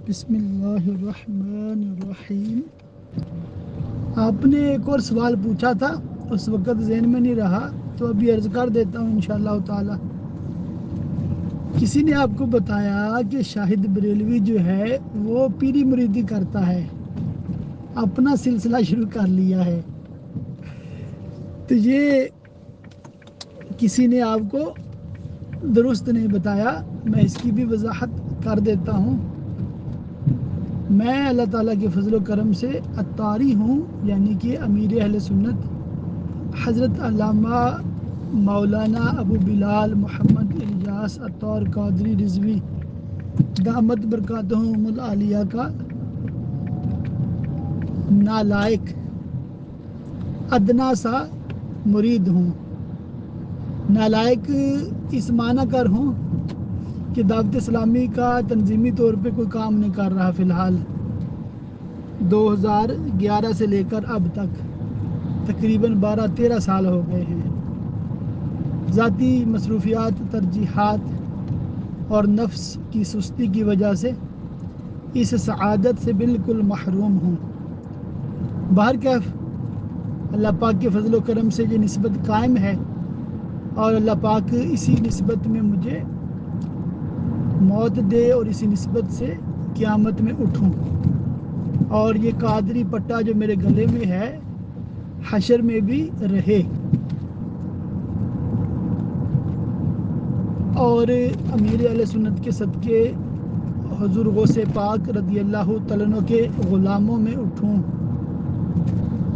بسم اللہ الرحمن الرحیم۔ آپ نے ایک اور سوال پوچھا تھا، اس وقت ذہن میں نہیں رہا تو ابھی عرض کر دیتا ہوں انشاءاللہ تعالی۔ کسی نے آپ کو بتایا کہ شاہد بریلوی جو ہے وہ پیری مریدی کرتا ہے، اپنا سلسلہ شروع کر لیا ہے۔ تو یہ کسی نے آپ کو درست نہیں بتایا، میں اس کی بھی وضاحت کر دیتا ہوں۔ میں اللہ تعالیٰ کے فضل و کرم سے اتاری ہوں، یعنی کہ امیر اہل سنت حضرت علامہ مولانا ابو بلال محمد الیاس عطار قادری رضوی دامت برکاتہم العالیہ کا نالائق ادنا سا مرید ہوں۔ نالائق اس معنی کر ہوں کہ دعوت اسلامی کا تنظیمی طور پہ کوئی کام نہیں کر رہا، فی الحال 2011 سے لے کر اب تک تقریباً 12-13 سال ہو گئے ہیں۔ ذاتی مصروفیات، ترجیحات اور نفس کی سستی کی وجہ سے اس سعادت سے بالکل محروم ہوں۔ بہرکیف اللہ پاک کے فضل و کرم سے یہ نسبت قائم ہے، اور اللہ پاک اسی نسبت میں مجھے موت دے اور اسی نسبت سے قیامت میں اٹھوں، اور یہ قادری پٹا جو میرے گلے میں ہے حشر میں بھی رہے۔ اور امیر اہل سنت کے صدقے حضور غوث پاک رضی اللہ تعالیٰ عنہ کے غلاموں میں اٹھوں،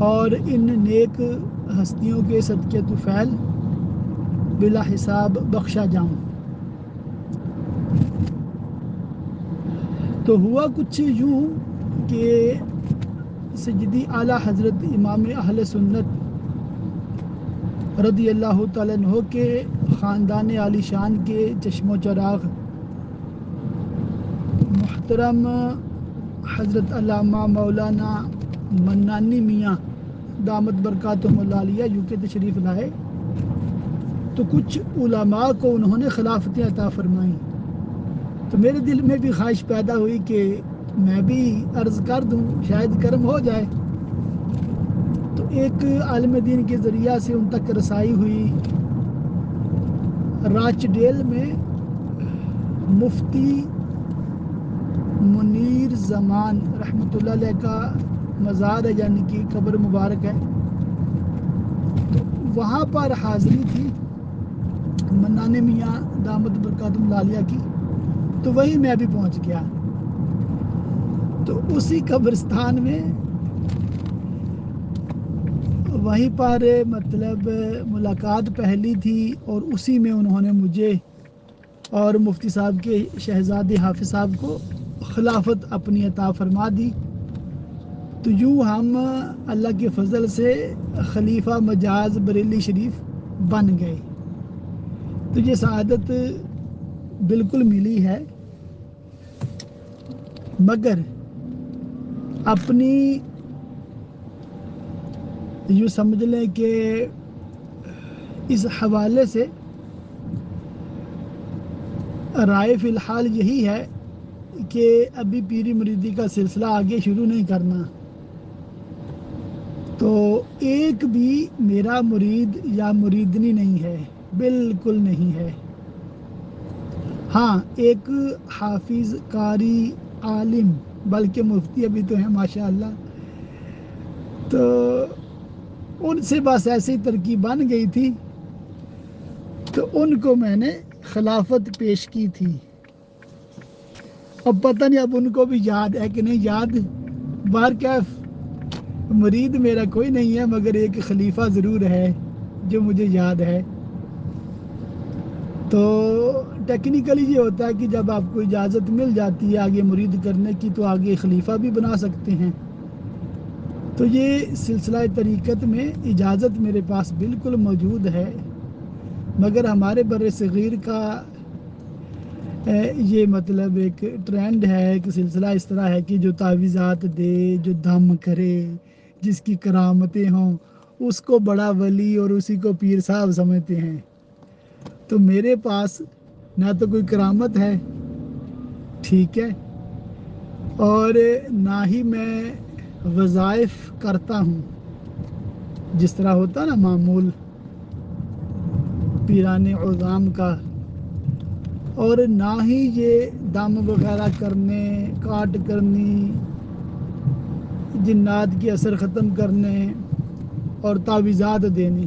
اور ان نیک ہستیوں کے صدقے طفیل بلا حساب بخشا جاؤں۔ تو ہوا کچھ یوں کہ سیدی اعلیٰ حضرت امام اہل سنت رضی اللہ تعالیٰ عنہ کے خاندان عالی شان کے چشم و چراغ محترم حضرت علامہ مولانا منانی میاں دامت برکاتہم العالیہ یو کے تشریف لائے، تو کچھ علماء کو انہوں نے خلافتیں عطا فرمائیں۔ تو میرے دل میں بھی خواہش پیدا ہوئی کہ میں بھی عرض کر دوں، شاید کرم ہو جائے۔ تو ایک عالم دین کے ذریعہ سے ان تک رسائی ہوئی۔ راچ ڈیل میں مفتی منیر زمان رحمۃ اللہ علیہ کا مزار ہے، یعنی کہ قبر مبارک ہے، تو وہاں پر حاضری تھی منان میاں دامت برکاتہم العالیہ کی، تو وہیں میں بھی پہنچ گیا۔ تو اسی قبرستان میں وہیں پر مطلب ملاقات پہلی تھی، اور اسی میں انہوں نے مجھے اور مفتی صاحب کے شہزادے حافظ صاحب کو خلافت اپنی عطا فرما دی۔ تو یوں ہم اللہ کے فضل سے خلیفہ مجاز بریلی شریف بن گئے۔ تو یہ سعادت بالکل ملی ہے، مگر اپنی یوں سمجھ لیں کہ اس حوالے سے رائے فی الحال یہی ہے کہ ابھی پیری مریدی کا سلسلہ آگے شروع نہیں کرنا۔ تو ایک بھی میرا مرید یا مریدنی نہیں ہے، بالکل نہیں ہے۔ ہاں، ایک حافظ، قاری، عالم، بلکہ مفتی ابھی تو ہیں ماشاءاللہ، تو ان سے بس ایسی ترکیب بن گئی تھی، تو ان کو میں نے خلافت پیش کی تھی۔ اب پتہ نہیں اب ان کو بھی یاد ہے کہ نہیں یاد۔ بہرکیف مرید میرا کوئی نہیں ہے، مگر ایک خلیفہ ضرور ہے جو مجھے یاد ہے۔ تو ٹیکنیکلی یہ ہوتا ہے کہ جب آپ کو اجازت مل جاتی ہے آگے مرید کرنے کی، تو آگے خلیفہ بھی بنا سکتے ہیں۔ تو یہ سلسلہ طریقت میں اجازت میرے پاس بالکل موجود ہے، مگر ہمارے بر صغیر کا یہ مطلب ایک ٹرینڈ ہے، ایک سلسلہ اس طرح ہے کہ جو تعویذات دے، جو دم کرے، جس کی کرامتیں ہوں، اس کو بڑا ولی اور اسی کو پیر صاحب سمجھتے ہیں۔ تو میرے پاس نہ تو کوئی کرامت ہے، ٹھیک ہے، اور نہ ہی میں وظائف کرتا ہوں جس طرح ہوتا نا معمول پیران عظام کا، اور نہ ہی یہ دم وغیرہ کرنے، کاٹ کرنی، جنات کی اثر ختم کرنے اور تعویذات دینے،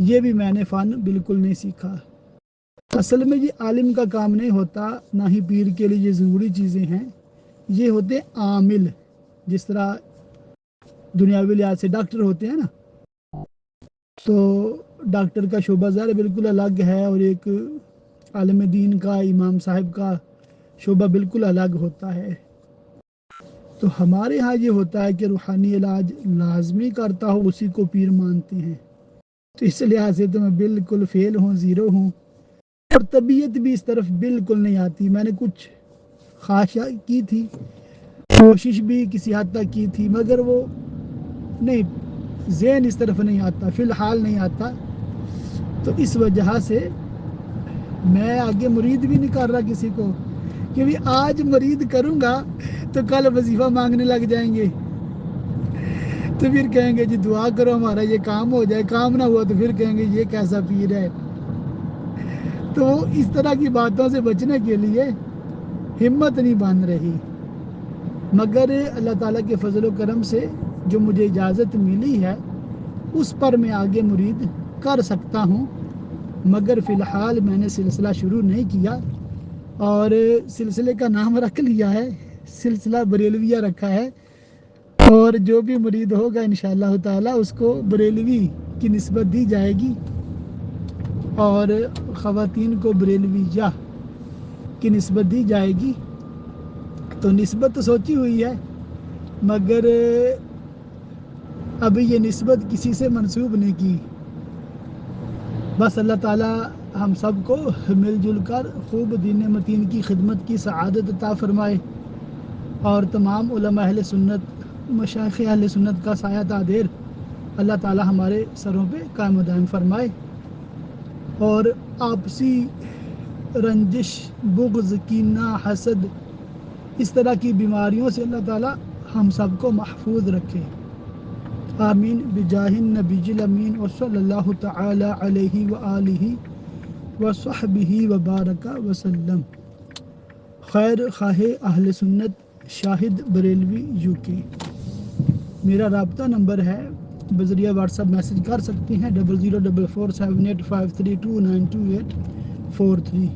یہ بھی میں نے فن بالکل نہیں سیکھا۔ اصل میں یہ عالم کا کام نہیں ہوتا، نہ ہی پیر کے لیے یہ ضروری چیزیں ہیں، یہ ہوتے عامل، جس طرح دنیاوی لحاظ سے ڈاکٹر ہوتے ہیں نا، تو ڈاکٹر کا شعبہ ظاہر بالکل الگ ہے، اور ایک عالم دین کا، امام صاحب کا شعبہ بالکل الگ ہوتا ہے۔ تو ہمارے ہاں یہ ہوتا ہے کہ روحانی علاج لازمی کرتا ہو اسی کو پیر مانتے ہیں، تو اس لحاظ سے تو میں بالکل فیل ہوں، زیرو ہوں، اور طبیعت بھی اس طرف بالکل نہیں آتی۔ میں نے کچھ خواہشیں کی تھی، کوشش بھی کسی حد تک کی تھی، مگر وہ نہیں، ذہن اس طرف نہیں آتا، فی الحال نہیں آتا۔ تو اس وجہ سے میں آگے مرید بھی نہیں کر رہا کسی کو، کیونکہ آج مرید کروں گا تو کل وظیفہ مانگنے لگ جائیں گے، تو پھر کہیں گے جی دعا کرو ہمارا یہ کام ہو جائے، کام نہ ہوا تو پھر کہیں گے یہ کیسا پیر ہے۔ تو اس طرح کی باتوں سے بچنے کے لیے ہمت نہیں بن رہی، مگر اللہ تعالیٰ کے فضل و کرم سے جو مجھے اجازت ملی ہے اس پر میں آگے مرید کر سکتا ہوں، مگر فی الحال میں نے سلسلہ شروع نہیں کیا، اور سلسلے کا نام رکھ لیا ہے، سلسلہ بریلویہ رکھا ہے، اور جو بھی مرید ہوگا انشاءاللہ تعالیٰ اس کو بریلوی کی نسبت دی جائے گی، اور خواتین کو بریلویہ کی نسبت دی جائے گی۔ تو نسبت تو سوچی ہوئی ہے، مگر ابھی یہ نسبت کسی سے منسوب نہیں کی۔ بس اللہ تعالیٰ ہم سب کو مل جل کر خوب دین متین کی خدمت کی سعادت عطا فرمائے، اور تمام علماء اہل سنت، مشائخ اہل سنت کا سایہ تعدیر اللہ تعالیٰ ہمارے سروں پہ قائم و دائم فرمائے، اور آپسی رنجش، بغض، کینہ، حسد، اس طرح کی بیماریوں سے اللہ تعالیٰ ہم سب کو محفوظ رکھے، آمین بجاہ النبی الامین وصلی اللہ تعالی علیہ وآلہ وصحبہ وبارک وسلم۔ خیر خواہ اہل سنت شاہد بریلوی UK۔ میرا رابطہ نمبر ہے، بذریعہ واٹس ایپ میسج کر سکتے ہیں 00447853292843۔